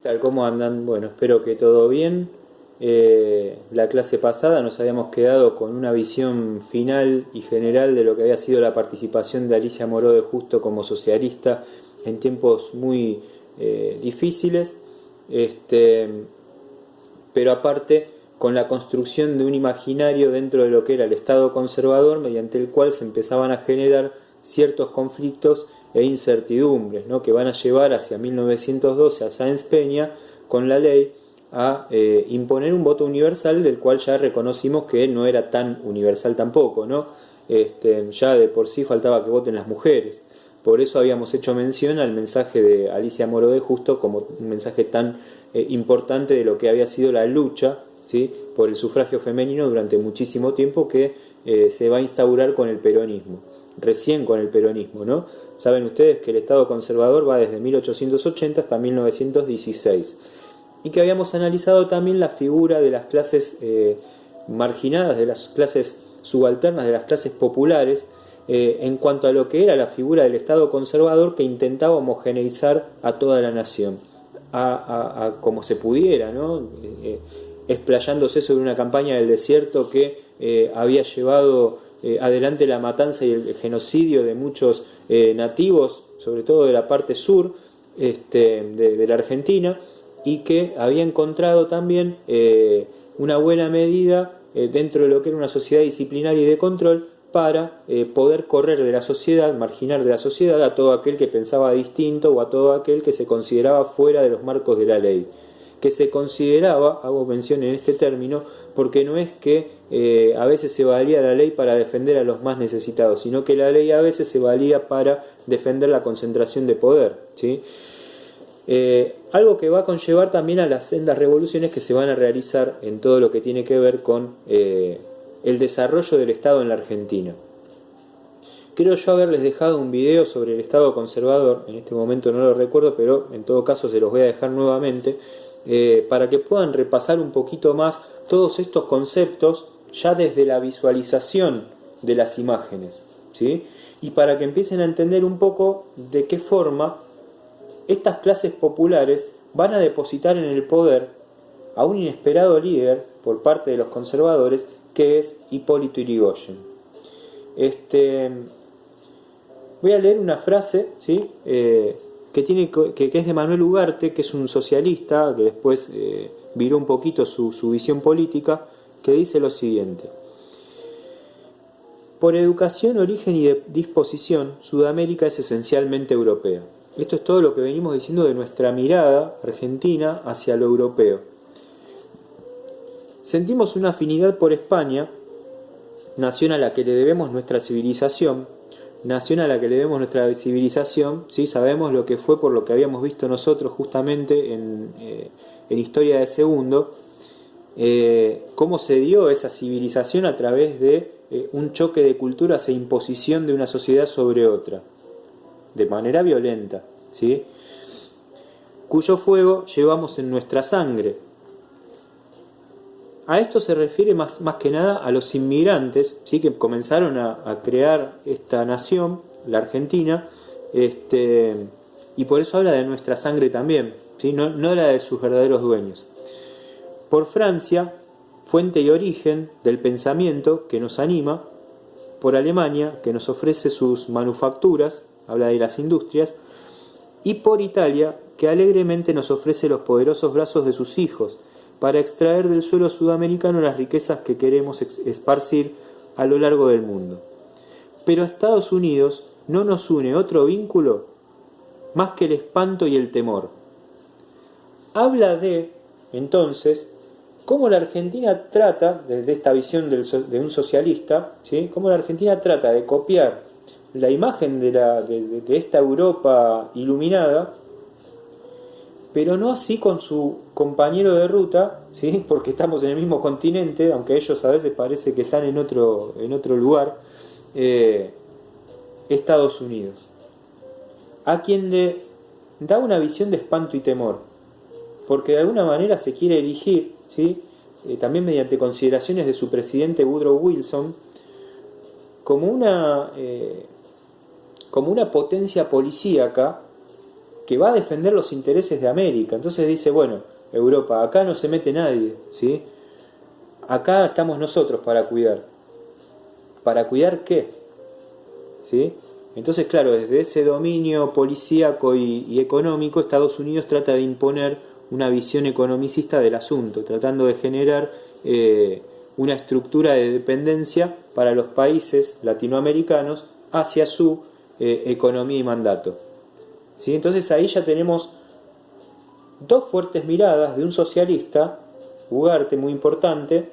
Tal, ¿cómo andan? Bueno, espero que todo bien. La clase pasada nos habíamos quedado con una visión final y general de lo que había sido la participación de Alicia Moró de Justo como socialista en tiempos muy difíciles, este, pero aparte con la construcción de un imaginario dentro de lo que era el Estado conservador, mediante el cual se empezaban a generar ciertos conflictos e incertidumbres, ¿no?, que van a llevar hacia 1912 a Sáenz Peña con la ley a imponer un voto universal, del cual ya reconocimos que no era tan universal tampoco, ¿no? Ya de por sí faltaba que voten las mujeres. Por eso habíamos hecho mención al mensaje de Alicia Moró de Justo como un mensaje tan importante de lo que había sido la lucha, ¿sí?, por el sufragio femenino durante muchísimo tiempo, que se va a instaurar con el peronismo, recién con el peronismo, ¿no? Saben ustedes que el Estado conservador va desde 1880 hasta 1916, y que habíamos analizado también la figura de las clases marginadas, de las clases subalternas, de las clases populares, en cuanto a lo que era la figura del Estado conservador, que intentaba homogeneizar a toda la nación, a como se pudiera, ¿no? Explayándose sobre una campaña del desierto que había llevado adelante la matanza y el genocidio de muchos nativos, sobre todo de la parte sur de la Argentina, y que había encontrado también una buena medida dentro de lo que era una sociedad disciplinaria y de control para poder correr de la sociedad, marginar de la sociedad a todo aquel que pensaba distinto o a todo aquel que se consideraba fuera de los marcos de la ley. Que se consideraba, hago mención en este término, porque no es que a veces se valía la ley para defender a los más necesitados, sino que la ley a veces se valía para defender la concentración de poder, ¿sí? Algo que va a conllevar también a las sendas revoluciones que se van a realizar en todo lo que tiene que ver con el desarrollo del Estado en la Argentina. Creo yo haberles dejado un video sobre el Estado conservador, en este momento no lo recuerdo, pero en todo caso se los voy a dejar nuevamente, para que puedan repasar un poquito más todos estos conceptos ya desde la visualización de las imágenes, ¿sí? Y para que empiecen a entender un poco de qué forma estas clases populares van a depositar en el poder a un inesperado líder por parte de los conservadores, que es Hipólito Yrigoyen. Voy a leer una frase, ¿sí?, que es de Manuel Ugarte, que es un socialista que después viró un poquito su visión política, que dice lo siguiente: por educación, origen y disposición, Sudamérica es esencialmente europea. Esto es todo lo que venimos diciendo de nuestra mirada argentina hacia lo europeo. Sentimos una afinidad por España, nación a la que le debemos nuestra civilización, ¿sí? Sabemos lo que fue por lo que habíamos visto nosotros justamente en Historia de Segundo, cómo se dio esa civilización a través de un choque de culturas e imposición de una sociedad sobre otra, de manera violenta, ¿sí?, cuyo fuego llevamos en nuestra sangre. A esto se refiere más que nada a los inmigrantes, ¿sí?, que comenzaron a crear esta nación, la Argentina, y por eso habla de nuestra sangre también, ¿sí?, no la de sus verdaderos dueños. Por Francia, fuente y origen del pensamiento que nos anima. Por Alemania, que nos ofrece sus manufacturas, habla de las industrias. Y por Italia, que alegremente nos ofrece los poderosos brazos de sus hijos, para extraer del suelo sudamericano las riquezas que queremos esparcir a lo largo del mundo. Pero a Estados Unidos no nos une otro vínculo más que el espanto y el temor. Habla de, entonces, cómo la Argentina trata, desde esta visión de un socialista, ¿sí?, cómo la Argentina trata de copiar la imagen de esta Europa iluminada, pero no así con su compañero de ruta, ¿sí?, porque estamos en el mismo continente, aunque ellos a veces parece que están en otro lugar, Estados Unidos, a quien le da una visión de espanto y temor, porque de alguna manera se quiere erigir, ¿sí?, también mediante consideraciones de su presidente Woodrow Wilson, como una potencia policíaca que va a defender los intereses de América. Entonces dice, bueno, Europa, acá no se mete nadie, ¿sí? Acá estamos nosotros para cuidar. ¿Para cuidar qué? ¿Sí? Entonces, claro, desde ese dominio policíaco y económico, Estados Unidos trata de imponer una visión economicista del asunto, tratando de generar una estructura de dependencia para los países latinoamericanos hacia su economía y mandato. ¿Sí? Entonces ahí ya tenemos dos fuertes miradas de un socialista, Ugarte, muy importante,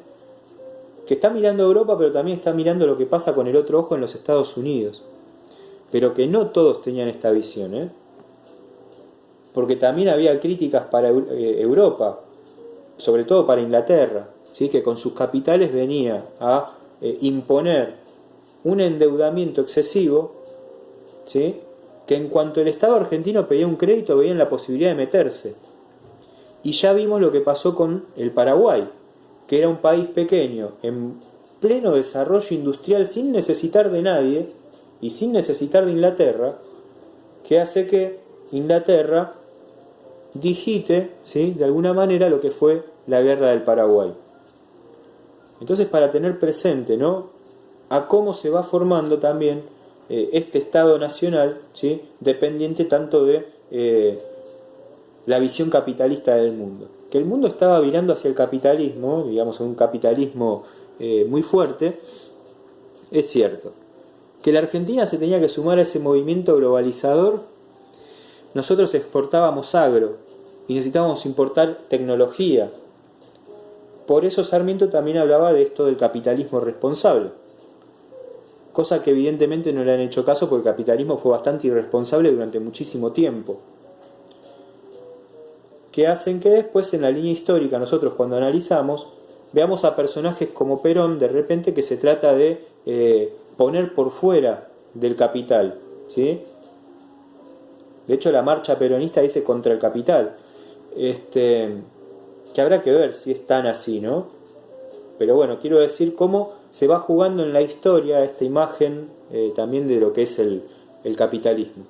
que está mirando a Europa, pero también está mirando lo que pasa con el otro ojo en los Estados Unidos. Pero que no todos tenían esta visión, ¿eh? Porque también había críticas para Europa, sobre todo para Inglaterra, ¿sí? Que con sus capitales venía a imponer un endeudamiento excesivo, ¿sí? Que en cuanto el Estado argentino pedía un crédito, veían la posibilidad de meterse. Y ya vimos lo que pasó con el Paraguay, que era un país pequeño, en pleno desarrollo industrial, sin necesitar de nadie y sin necesitar de Inglaterra, que hace que Inglaterra digite, ¿sí?, de alguna manera lo que fue la guerra del Paraguay. Entonces, para tener presente, ¿no?, a cómo se va formando también este Estado nacional, ¿sí?, dependiente tanto de la visión capitalista del mundo. Que el mundo estaba virando hacia el capitalismo, digamos, un capitalismo muy fuerte, es cierto. Que la Argentina se tenía que sumar a ese movimiento globalizador. Nosotros exportábamos agro y necesitábamos importar tecnología. Por eso Sarmiento también hablaba de esto del capitalismo responsable. Cosa que evidentemente no le han hecho caso porque el capitalismo fue bastante irresponsable durante muchísimo tiempo. Que hacen que después en la línea histórica nosotros cuando analizamos veamos a personajes como Perón de repente que se trata de poner por fuera del capital, ¿sí? De hecho la marcha peronista dice contra el capital, que habrá que ver si es tan así, ¿no? Pero bueno, quiero decir cómo se va jugando en la historia esta imagen también de lo que es el capitalismo.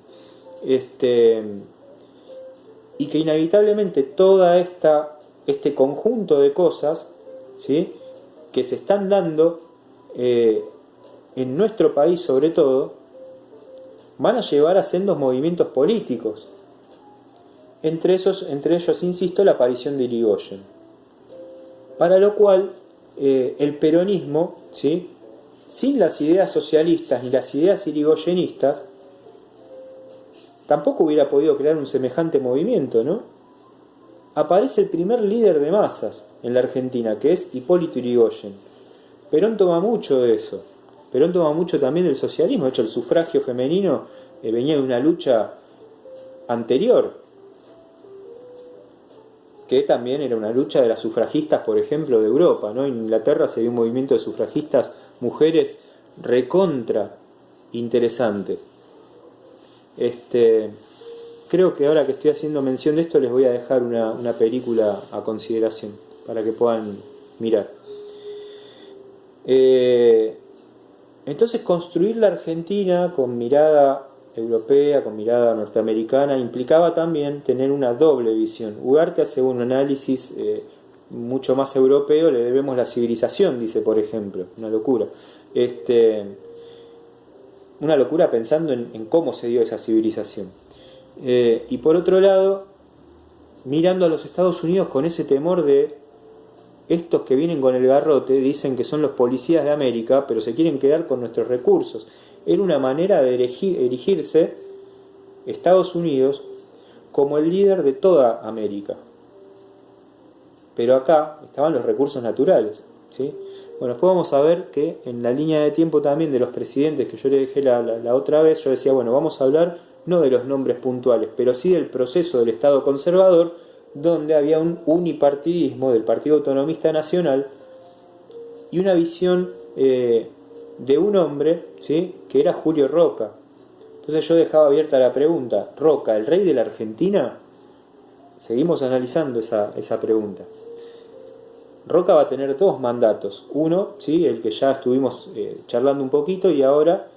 Y que inevitablemente toda este conjunto de cosas, ¿sí?, que se están dando en nuestro país sobre todo, van a llevar a sendos movimientos políticos. Entre ellos, insisto, la aparición de Irigoyen. Para lo cual, el peronismo, ¿sí?, sin las ideas socialistas ni las ideas irigoyenistas, tampoco hubiera podido crear un semejante movimiento, ¿no? Aparece el primer líder de masas en la Argentina, que es Hipólito Yrigoyen. Perón toma mucho de eso. Perón toma mucho también del socialismo. De hecho, el sufragio femenino venía de una lucha anterior, que también era una lucha de las sufragistas, por ejemplo, de Europa, ¿no? En Inglaterra se dio un movimiento de sufragistas mujeres recontra interesante. Creo que ahora que estoy haciendo mención de esto les voy a dejar una película a consideración para que puedan mirar. Entonces construir la Argentina con mirada europea, con mirada norteamericana, implicaba también tener una doble visión. Ugarte hace un análisis mucho más europeo, le debemos la civilización, dice, por ejemplo, una locura. Una locura pensando en cómo se dio esa civilización. Y por otro lado, mirando a los Estados Unidos con ese temor de estos que vienen con el garrote, dicen que son los policías de América, pero se quieren quedar con nuestros recursos. Era una manera de erigirse Estados Unidos como el líder de toda América. Pero acá estaban los recursos naturales, ¿sí? Bueno, después vamos a ver que en la línea de tiempo también de los presidentes que yo le dejé la otra vez, yo decía, bueno, vamos a hablar no de los nombres puntuales, pero sí del proceso del Estado conservador, donde había un unipartidismo del Partido Autonomista Nacional y una visión de un hombre, ¿sí?, que era Julio Roca. Entonces yo dejaba abierta la pregunta, ¿Roca, el rey de la Argentina? Seguimos analizando esa pregunta. Roca va a tener dos mandatos. Uno, ¿sí?, el que ya estuvimos charlando un poquito, y ahora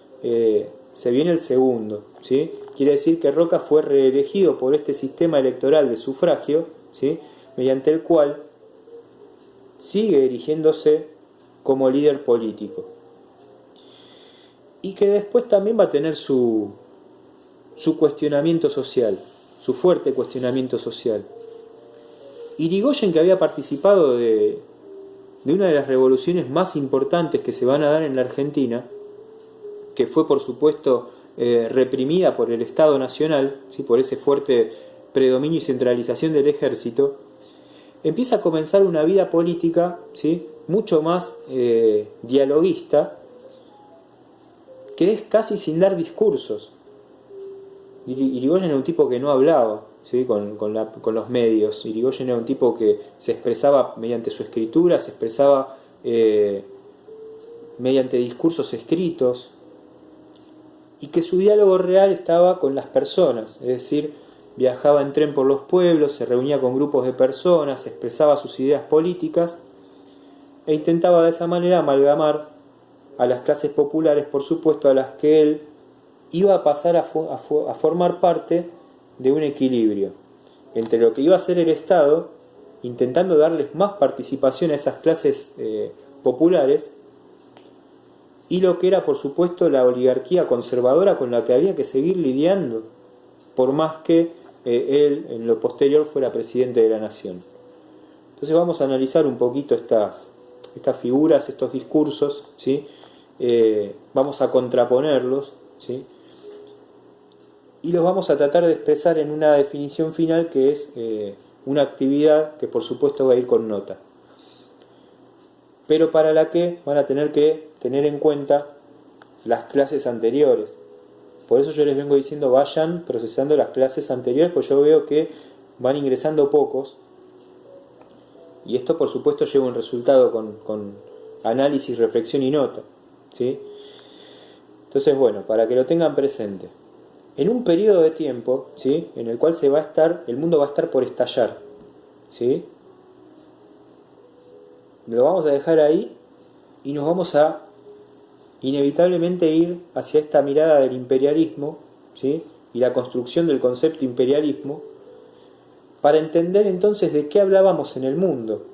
se viene el segundo, ¿sí? Quiere decir que Roca fue reelegido por este sistema electoral de sufragio, ¿sí? Mediante el cual sigue erigiéndose como líder político. Y que después también va a tener su cuestionamiento social, su fuerte cuestionamiento social. Irigoyen, que había participado de una de las revoluciones más importantes que se van a dar en la Argentina, que fue por supuesto reprimida por el Estado Nacional, ¿sí? Por ese fuerte predominio y centralización del ejército, empieza a comenzar una vida política, ¿sí? Mucho más dialoguista, que es casi sin dar discursos. Irigoyen era un tipo que no hablaba, ¿sí? con los medios. Irigoyen era un tipo que se expresaba mediante su escritura, se expresaba mediante discursos escritos, y que su diálogo real estaba con las personas, es decir, viajaba en tren por los pueblos, se reunía con grupos de personas, expresaba sus ideas políticas e intentaba de esa manera amalgamar a las clases populares, por supuesto, a las que él iba a pasar a formar parte de un equilibrio entre lo que iba a ser el Estado, intentando darles más participación a esas clases populares, y lo que era, por supuesto, la oligarquía conservadora con la que había que seguir lidiando, por más que él en lo posterior fuera presidente de la nación. Entonces vamos a analizar un poquito estas figuras, estos discursos, ¿sí? Vamos a contraponerlos, ¿sí? Y los vamos a tratar de expresar en una definición final, que es una actividad que por supuesto va a ir con nota, pero para la que van a tener que tener en cuenta las clases anteriores. Por eso yo les vengo diciendo, vayan procesando las clases anteriores, pues yo veo que van ingresando pocos, y esto por supuesto lleva un resultado con análisis, reflexión y nota, ¿sí? Entonces, bueno, para que lo tengan presente, en un periodo de tiempo, ¿sí? En el cual el mundo va a estar por estallar, ¿sí? Lo vamos a dejar ahí y nos vamos a inevitablemente ir hacia esta mirada del imperialismo, ¿sí? Y la construcción del concepto imperialismo, para entender entonces de qué hablábamos en el mundo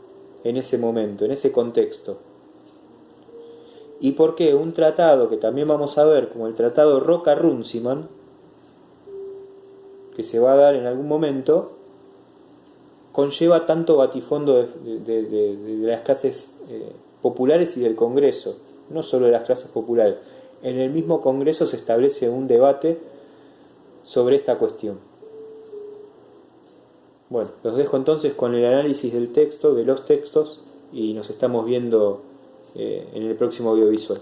en ese momento, en ese contexto, y por qué un tratado que también vamos a ver, como el tratado Roca-Runciman, que se va a dar en algún momento, conlleva tanto batifondo de las clases populares y del Congreso, no solo de las clases populares. En el mismo Congreso se establece un debate sobre esta cuestión. Bueno, los dejo entonces con el análisis del texto, de los textos, y nos estamos viendo en el próximo audiovisual.